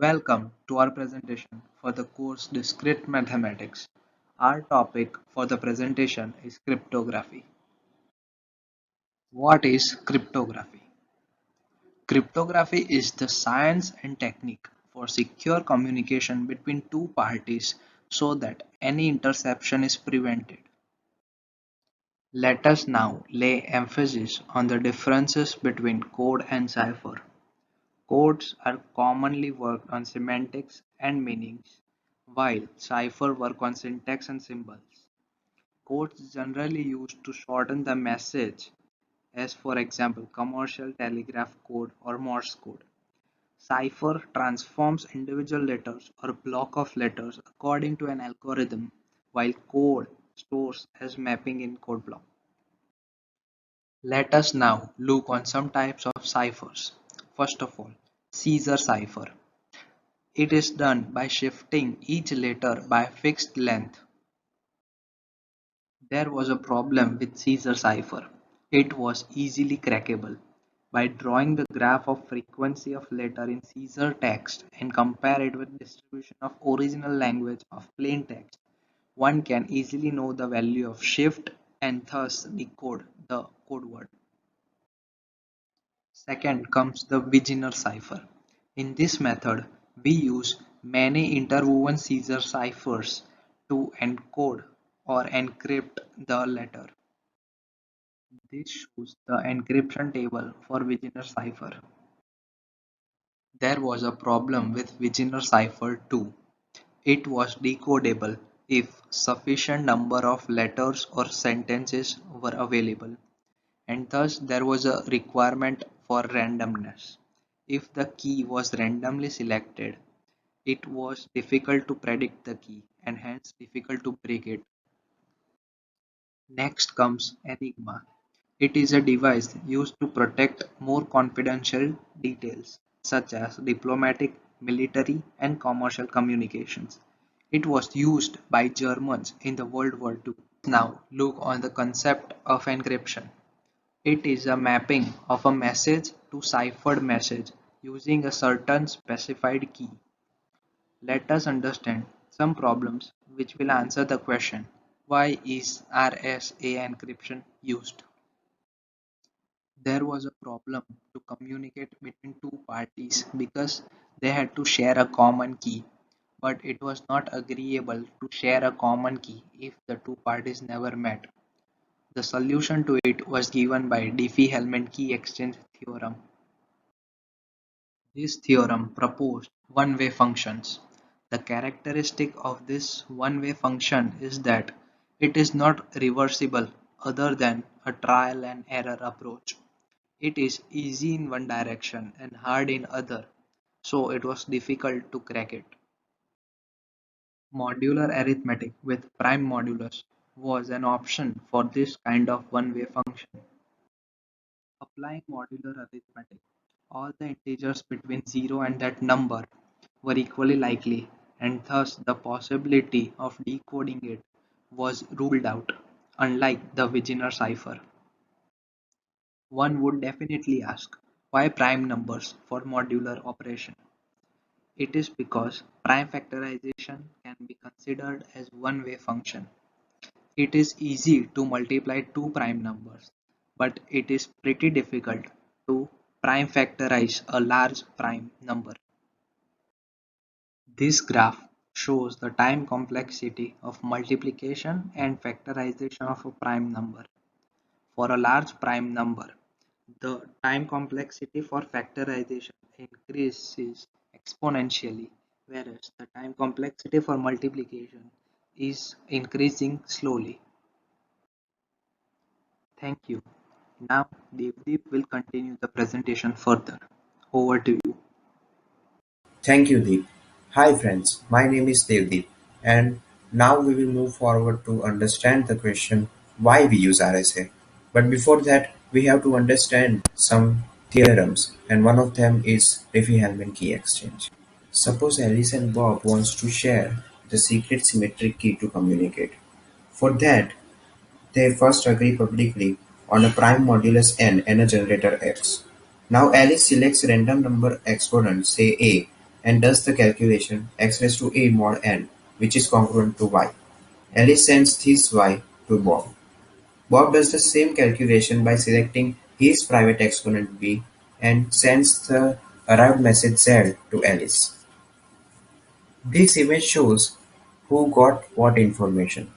Welcome to our presentation for the course Discrete Mathematics. Our topic for the presentation is cryptography. What is cryptography? Cryptography is the science and technique for secure communication between two parties so that any interception is prevented. Let us now lay emphasis on the differences between code and cipher. Codes are commonly worked on semantics and meanings, while cipher work on syntax and symbols. Codes generally used to shorten the message, as for example commercial telegraph code or Morse code. Cipher transforms individual letters or block of letters according to an algorithm, while code stores as mapping in code block. Let us now look on some types of ciphers. First of all, Caesar cipher. It is done by shifting each letter by a fixed length. There was a problem with Caesar cipher. It was easily crackable. By drawing the graph of frequency of letter in Caesar text and compare it with distribution of original language of plain text, one can easily know the value of shift and thus decode the code word. Second comes the Wigner cipher. In this method, we use many interwoven Caesar ciphers to encode or encrypt the letter. This shows the encryption table for Wigner cipher. There was a problem with Wigner cipher too. It was decodable if sufficient number of letters or sentences were available, and thus there was a requirement for randomness. If the key was randomly selected, it was difficult to predict the key and hence difficult to break it. Next comes Enigma. It is a device used to protect more confidential details such as diplomatic, military, and commercial communications. It was used by Germans in the World War II. Now look on the concept of encryption. It is a mapping of a message to ciphered message using a certain specified key. Let us understand some problems which will answer the question, why is RSA encryption used? There was a problem to communicate between two parties because they had to share a common key, but it was not agreeable to share a common key if the two parties never met. The solution to it was given by Diffie-Hellman key exchange theorem. This theorem proposed one-way functions. The characteristic of this one-way function is that it is not reversible other than a trial and error approach. It is easy in one direction and hard in other, so it was difficult to crack it. Modular arithmetic with prime modulus was an option for this kind of one-way function. Applying modular arithmetic, all the integers between 0 and that number were equally likely, and thus the possibility of decoding it was ruled out, unlike the Wigner cipher. One would definitely ask, why prime numbers for modular operation? It is because prime factorization can be considered as one-way function. It is easy to multiply two prime numbers, but it is pretty difficult to prime factorize a large prime number. This graph shows the time complexity of multiplication and factorization of a prime number. For a large prime number, the time complexity for factorization increases exponentially, whereas the time complexity for multiplication is increasing slowly. Thank you. Now, Devdeep will continue the presentation further. Over to you. Thank you, Deep. Hi, friends. My name is Devdeep, and now we will move forward to understand the question why we use RSA. But before that, we have to understand some theorems, and one of them is Diffie-Hellman key exchange. Suppose Alice and Bob wants to share the secret symmetric key to communicate. For that, they first agree publicly on a prime modulus n and a generator x. Now Alice selects random number exponent, say A, and does the calculation x raised to a mod n, which is congruent to y. Alice sends this y to Bob. Bob does the same calculation by selecting his private exponent b and sends the arrived message z to Alice. This image shows who got what information.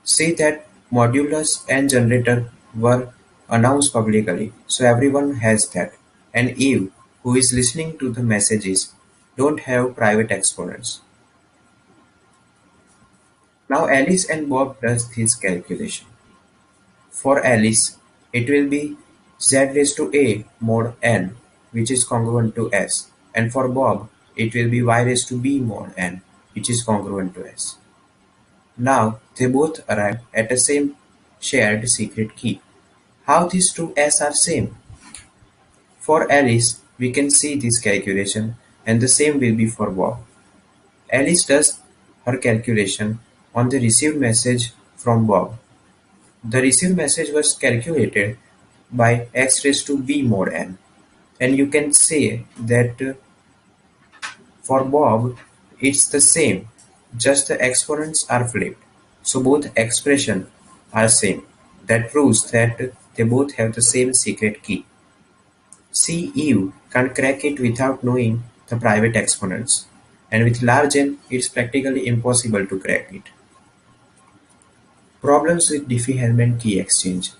See that modulus and generator were announced publicly, so everyone has that. And Eve, who is listening to the messages, don't have private exponents. Now Alice and Bob does this calculation. For Alice, it will be z raised to a mod n, which is congruent to s, and for Bob, it will be y raised to b mod n, which is congruent to s. Now they both arrive at the same shared secret key. How these two s are same? For Alice, we can see this calculation, and the same will be for Bob. Alice does her calculation on the received message from Bob. The received message was calculated by x raised to b mod n, and you can say that for Bob it's the same, just the exponents are flipped, so both expressions are same. That proves that they both have the same secret key. See, Eve can't crack it without knowing the private exponents, and with large N it's practically impossible to crack it. Problems with Diffie-Hellman key exchange.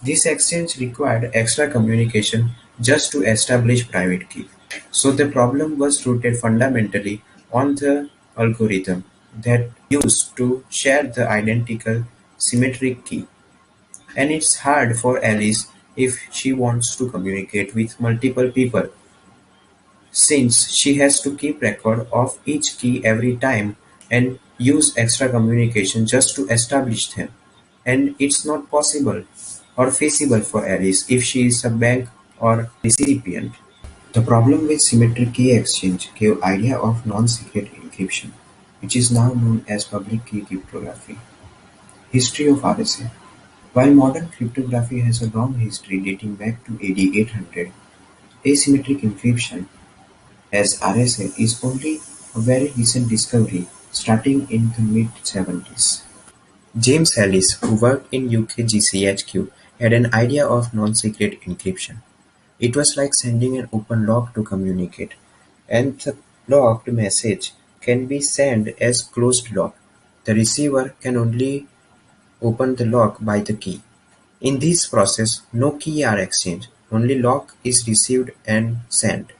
This exchange required extra communication just to establish private key. So the problem was rooted fundamentally on the algorithm that used to share the identical symmetric key. And it's hard for Alice if she wants to communicate with multiple people, since she has to keep record of each key every time and use extra communication just to establish them. And it's not possible or feasible for Alice if she is a bank or recipient. The problem with symmetric key exchange gave idea of non-secret encryption, which is now known as public key cryptography. History of RSA. While modern cryptography has a long history dating back to AD 800, asymmetric encryption as RSA is only a very recent discovery starting in the mid-70s. James Ellis, who worked in UK GCHQ, had an idea of non-secret encryption. It was like sending an open lock to communicate, and the locked message can be sent as closed lock. The receiver can only open the lock by the key. In this process, no key are exchanged, only lock is received and sent.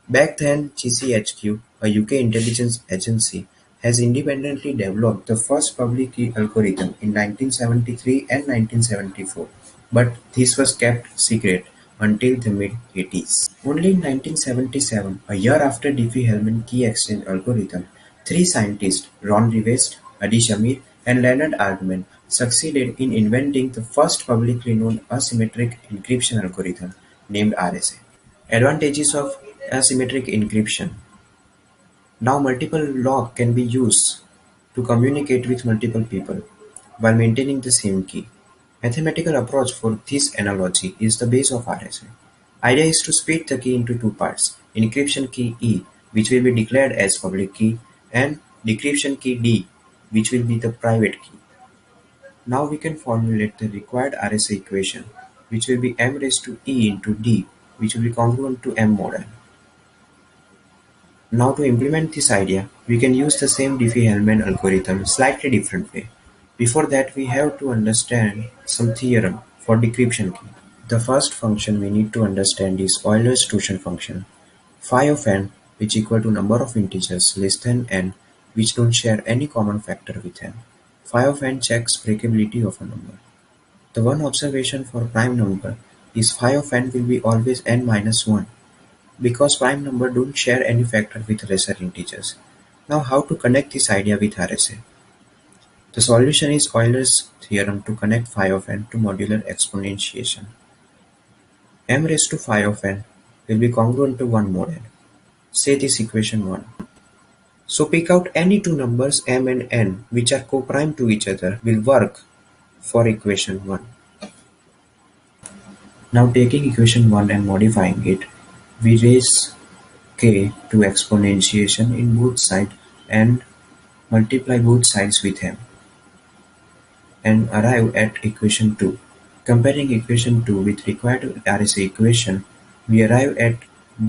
Back then, GCHQ, a UK intelligence agency, has independently developed the first public key algorithm in 1973 and 1974, but this was kept secret until the mid-80s. Only in 1977, a year after Diffie-Hellman key exchange algorithm, three scientists, Ron Rivest, Adi Shamir, and Leonard Argument, succeeded in inventing the first publicly known asymmetric encryption algorithm named RSA. Advantages of asymmetric encryption. Now multiple lock can be used to communicate with multiple people while maintaining the same key. Mathematical approach for this analogy is the base of RSA. Idea is to split the key into two parts, encryption key E, which will be declared as public key, and decryption key D, which will be the private key. Now we can formulate the required RSA equation, which will be m raised to E into D, which will be congruent to m mod n. Now to implement this idea, we can use the same Diffie-Hellman algorithm slightly different way. Before that, we have to understand some theorem for decryption key. The first function we need to understand is Euler's Torsion function. Phi of n, which equal to number of integers less than n, which don't share any common factor with n. Phi of n checks breakability of a number. The one observation for prime number is phi of n will be always n minus 1, because prime number don't share any factor with lesser integers. Now how to connect this idea with RSA? The solution is Euler's theorem to connect phi of n to modular exponentiation. M raised to phi of n will be congruent to 1 mod n. Say this equation 1. So pick out any two numbers m and n which are co-prime to each other will work for equation 1. Now taking equation 1 and modifying it, we raise k to exponentiation in both sides and multiply both sides with m and arrive at equation 2. Comparing equation 2 with required RSA equation, we arrive at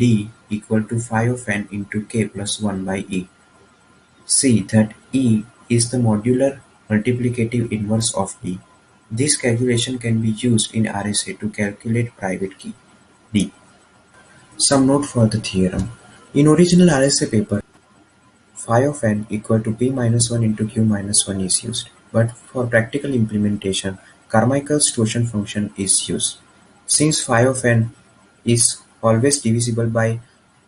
d equal to phi of n into k plus 1 by e. See that E is the modular multiplicative inverse of D. This calculation can be used in RSA to calculate private key D. Some note for the theorem. In original RSA paper, phi of n equal to p minus 1 into q minus 1 is used, but for practical implementation, Carmichael's torsion function is used. Since phi of n is always divisible by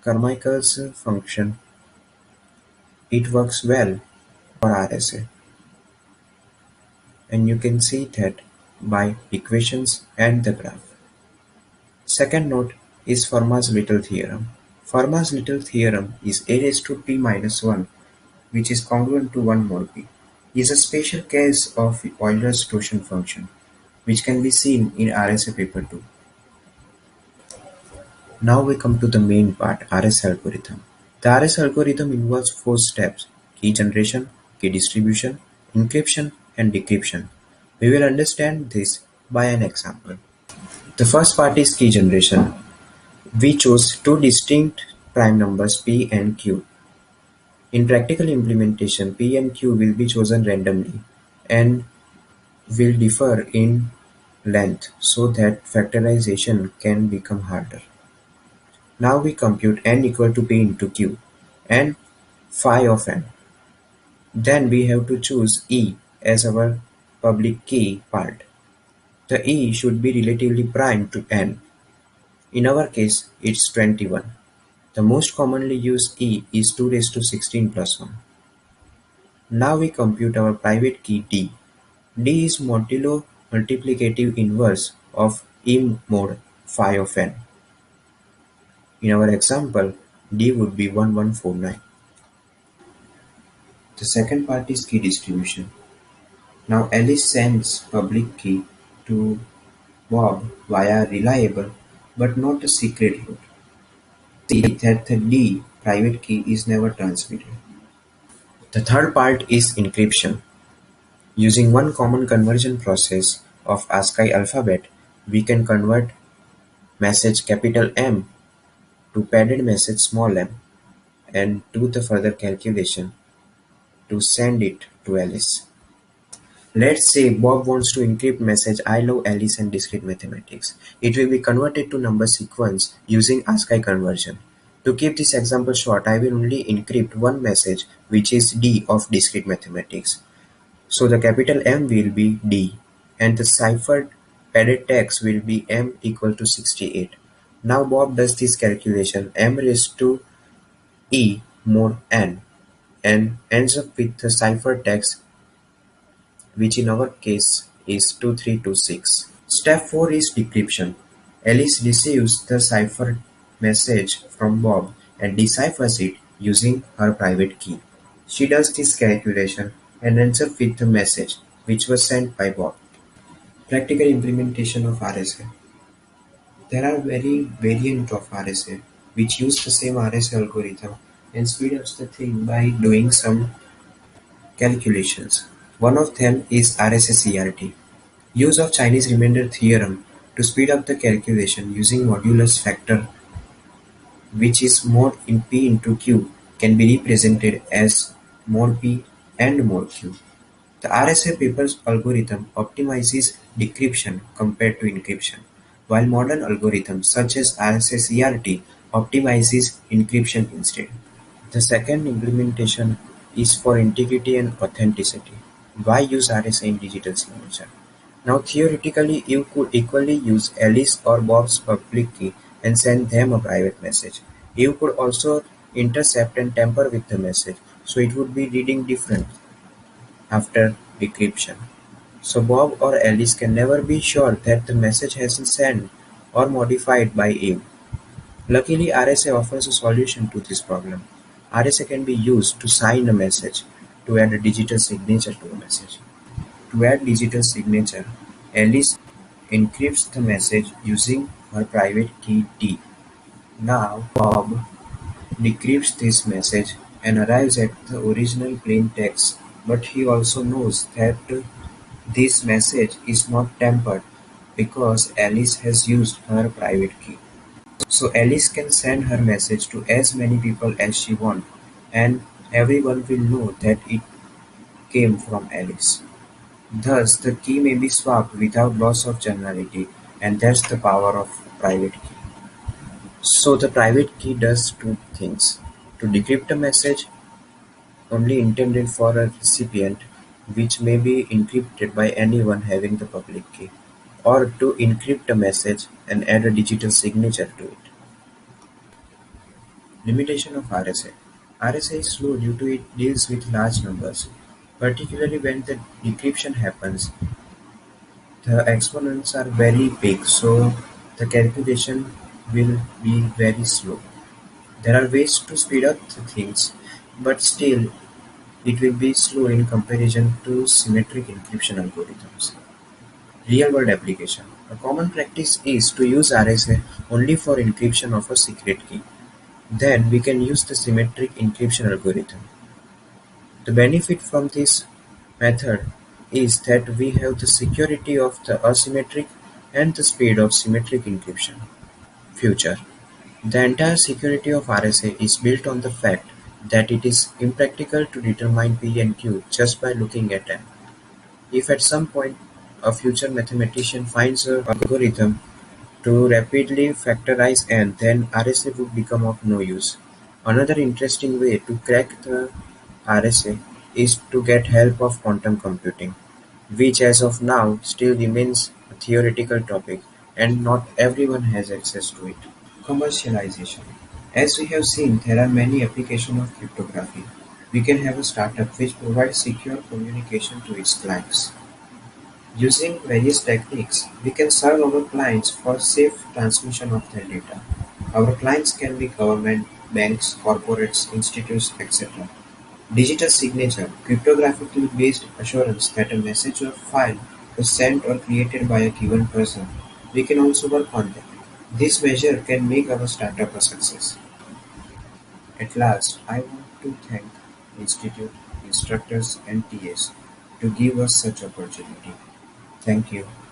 Carmichael's function, it works well for RSA. And you can see that by equations and the graph. Second note is Fermat's Little theorem. Fermat's Little theorem is a raised to p minus 1, which is congruent to 1 more p, is a special case of Euler's torsion function, which can be seen in RSA paper 2. Now we come to the main part, RSA algorithm. The RSA algorithm involves 4 steps: key generation, key distribution, encryption, and decryption. We will understand this by an example. The first part is key generation. We chose two distinct prime numbers p and q. In practical implementation, p and q will be chosen randomly and will differ in length so that factorization can become harder. Now we compute n equal to p into q and phi of n. Then we have to choose E as our public key part. The E should be relatively prime to n. In our case, it's 21. The most commonly used key is 2 raised to 16 plus 1. Now we compute our private key D. D is modulo multiplicative inverse of E mod phi of n. In our example, D would be 1149. The second part is key distribution. Now Alice sends public key to Bob via reliable but not a secret route. See that the D private key is never transmitted. The third part is encryption. Using one common conversion process of ASCII alphabet, we can convert message capital M to padded message small m and do the further calculation to send it to Alice. Let's say Bob wants to encrypt message I love Alice and discrete mathematics. It will be converted to number sequence using ASCII conversion. To keep this example short, I will only encrypt one message, which is D of discrete mathematics. So the capital M will be D and the ciphered padded text will be M equal to 68. Now Bob does this calculation M raised to E mod n and ends up with the ciphered text, which in our case is 2326. Step 4 is decryption. Alice receives the ciphered message from Bob and deciphers it using her private key. She does this calculation and ends up with the message which was sent by Bob. Practical implementation of RSA. There are very variant of RSA which use the same RSA algorithm and speed up the thing by doing some calculations. One of them is RSA-CRT. Use of Chinese remainder theorem to speed up the calculation using modulus factor, which is mod in P into Q, can be represented as mod P and mod Q. The RSA paper's algorithm optimizes decryption compared to encryption, while modern algorithms such as RSA-CRT optimizes encryption instead. The second implementation is for integrity and authenticity. Why use RSA in digital signature? Now theoretically you could equally use Alice or Bob's public key and send them a private message. You could also intercept and tamper with the message, so it would be reading different after decryption. So Bob or Alice can never be sure that the message has been sent or modified by you. Luckily, RSA offers a solution to this problem. RSA can be used to sign a message, to add a digital signature to a message. To add digital signature, Alice encrypts the message using her private key D. Now Bob decrypts this message and arrives at the original plain text, but he also knows that this message is not tampered because Alice has used her private key. So Alice can send her message to as many people as she wants, and everyone will know that it came from Alice. Thus, the key may be swapped without loss of generality, and that's the power of private key. So the private key does two things: to decrypt a message only intended for a recipient, which may be encrypted by anyone having the public key, or to encrypt a message and add a digital signature to it. Limitation of RSA: RSA is slow due to it deals with large numbers. Particularly when the decryption happens, the exponents are very big, so the calculation will be very slow. There are ways to speed up the things, but still it will be slow in comparison to symmetric encryption algorithms. Real-world application: a common practice is to use RSA only for encryption of a secret key. Then we can use the symmetric encryption algorithm. The benefit from this method is that we have the security of the asymmetric and the speed of symmetric encryption. Future: the entire security of RSA is built on the fact that it is impractical to determine P and Q just by looking at n. If at some point a future mathematician finds an algorithm to rapidly factorize n, then RSA would become of no use. Another interesting way to crack the RSA is to get help of quantum computing, which as of now still remains a theoretical topic and not everyone has access to it. Commercialization: as we have seen, there are many applications of cryptography. We can have a startup which provides secure communication to its clients. Using various techniques, we can serve our clients for safe transmission of their data. Our clients can be government, banks, corporates, institutes, etc. Digital signature: cryptographically based assurance that a message or file was sent or created by a given person. We can also work on that. This measure can make our startup a success. At last, I want to thank Institute, instructors and TAs to give us such opportunity. Thank you.